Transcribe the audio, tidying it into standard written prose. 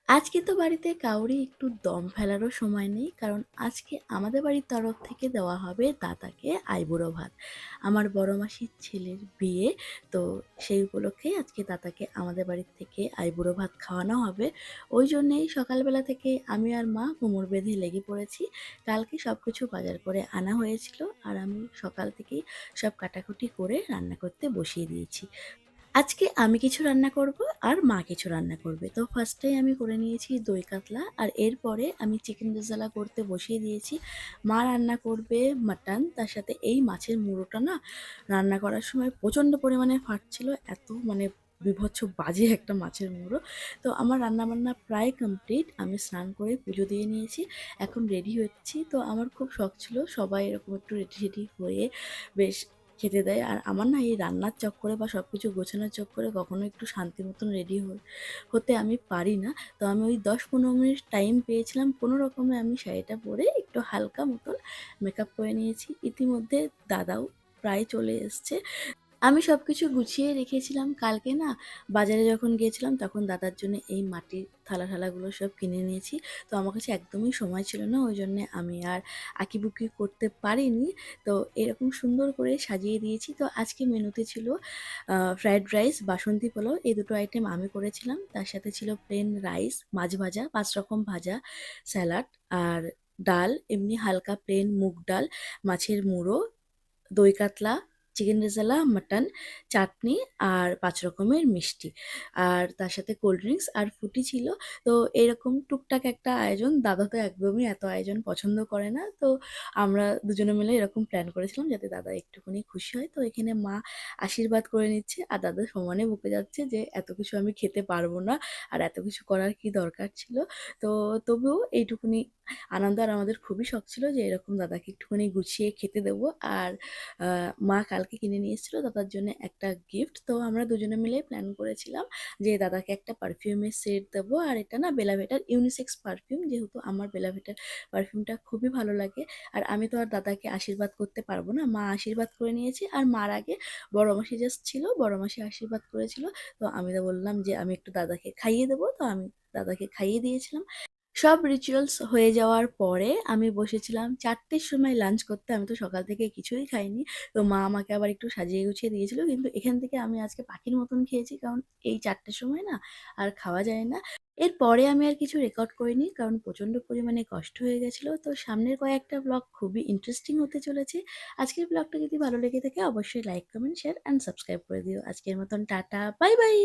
আজকে তো বাড়িতে কাউরই একটু দম ফেলারও সময় নেই, কারণ আজকে আমাদের বাড়ির তরফ থেকে দেওয়া হবে দাদাকে আইবুড়ো ভাত। আমার বড় মাসির ছেলের বিয়ে, তো সেই উপলক্ষেই আজকে দাদাকে আমাদের বাড়ির থেকে আইবুড়ো ভাত খাওয়ানো হবে। ওই জন্যেই সকালবেলা থেকে আমি আর মা কোমর বেঁধে লেগে পড়েছি। কালকে সব কিছু বাজার করে আনা হয়েছিল, আর আমি সকাল থেকেই সব কাটাকুটি করে রান্না করতে বসিয়ে দিয়েছি। আজকে আমি কিছু রান্না করব আর মা কিছু রান্না করবে। তো ফার্স্টেই আমি করে নিয়েছি দই কাতলা, আর এরপরে আমি চিকেন রেজালা করতে বসিয়ে দিয়েছি। মা রান্না করবে মাটন, তার সাথে এই মাছের মুড়োটা না রান্না করার সময় প্রচণ্ড পরিমাণে ফাটছিল, এত মানে বীভৎস বাজে একটা মাছের মুড়ো। তো আমার রান্নাবান্না প্রায় কমপ্লিট, আমি স্নান করে পুজো দিয়ে নিয়েছি, এখন রেডি হচ্ছি। তো আমার খুব শখ ছিল সবাই এরকম একটু রেডি রেডি হয়ে বেশ খেতে দেয়। আর আমার না এই রান্নার চক্করে বা সব কিছু গোছানোর চক্করে কখনো একটু শান্তি মতন রেডি হতে আমি পারি না। তো আমি ওই 10-15 মিনিট টাইম পেয়েছিলাম, কোনো রকমে আমি শাড়িটা পরে একটু হালকা মতন মেকআপ করে নিয়েছি। ইতিমধ্যে দাদাও প্রায় চলে এসছে। আমি সবকিছু গুছিয়ে রেখেছিলাম। কালকে না বাজারে যখন গিয়েছিলাম তখন দাদার জন্য এই মাটির থালা-ঠালাগুলো সব কিনে নিয়েছি। তো আমার কাছে একদমই সময় ছিল না, ওই জন্যে আমি আর আঁকিবুকি করতে পারিনি। তো এরকম সুন্দর করে সাজিয়ে দিয়েছি। তো আজকে মেনুতে ছিল ফ্রায়েড রাইস, বাসন্তী পোলাও, এই দুটো আইটেম আমি করেছিলাম। তার সাথে ছিল প্লেন রাইস, মাছ ভাজা, ৫ রকম ভাজা, স্যালাড আর ডাল, এমনি হালকা প্লেন মুগ ডাল, মাছের মুড়ো, দই কাতলা, চিকেন রেজালা, মাটন, চাটনি আর ৫ রকমের মিষ্টি। আর তার সাথে কোল্ড ড্রিঙ্কস আর ফ্রুটি ছিল। তো এরকম টুকটাক একটা আয়োজন। দাদা তো একদমই এত আয়োজন পছন্দ করে না। তো আমরা দুজনে মিলে এরকম প্ল্যান করেছিলাম যাতে দাদা একটুখানি খুশি হয়। তো এখানে মা আশীর্বাদ করে নিচ্ছে আর দাদা সমানে বকে যাচ্ছে যে এত কিছু আমি খেতে পারবো না, আর এত কিছু করার কি দরকার ছিল। তো তবুও এইটুকুনি আনন্দ, আর আমাদের খুবই শখ ছিল যে এরকম দাদাকে একটুখানি গুছিয়ে খেতে দেবো। আর মা কালকে কিনে নিয়ে এসেছিলো দাদার জন্য একটা গিফট। তো আমরা দুজনে মিলেই প্ল্যান করেছিলাম যে দাদাকে একটা পারফিউমের সেট দেবো। আর এটা না বেলা ভিটার ইউনিসেক্স পারফিউম, যেহেতু আমার বেলা ভিটার পারফিউমটা খুবই ভালো লাগে। আর আমি তো আর দাদাকে আশীর্বাদ করতে পারবো না, মা আশীর্বাদ করে নিয়েছে। আর মার আগে বড় মাসি জাস্ট ছিল, বড় মাসি আশীর্বাদ করেছিল। তো আমি তো বললাম যে আমি একটু দাদাকে খাইয়ে দেবো, তো আমি দাদাকে খাইয়ে দিয়েছিলাম। সব রিচুয়ালস হয়ে যাওয়ার পরে আমি বসেছিলাম 4টের সময় লাঞ্চ করতে। আমি তো সকাল থেকে কিছুই খাইনি। তো মা আমাকে আবার একটু সাজিয়ে গুছিয়ে দিয়েছিল, কিন্তু এখান থেকে আমি আজকে পাখির মতন খেয়েছি, কারণ এই 4টের সময় না আর খাওয়া যায় না। এরপরে আমি আর কিছু রেকর্ড করিনি, কারণ প্রচণ্ড পরিমাণে কষ্ট হয়ে গেছিলো। তো সামনের কয়েকটা ব্লগ খুবই ইন্টারেস্টিং হতে চলেছে। আজকের ব্লগটা যদি ভালো লেগে থাকে অবশ্যই like, comment, share and subscribe করে দিও। আজকের মতন টাটা, বাই বাই।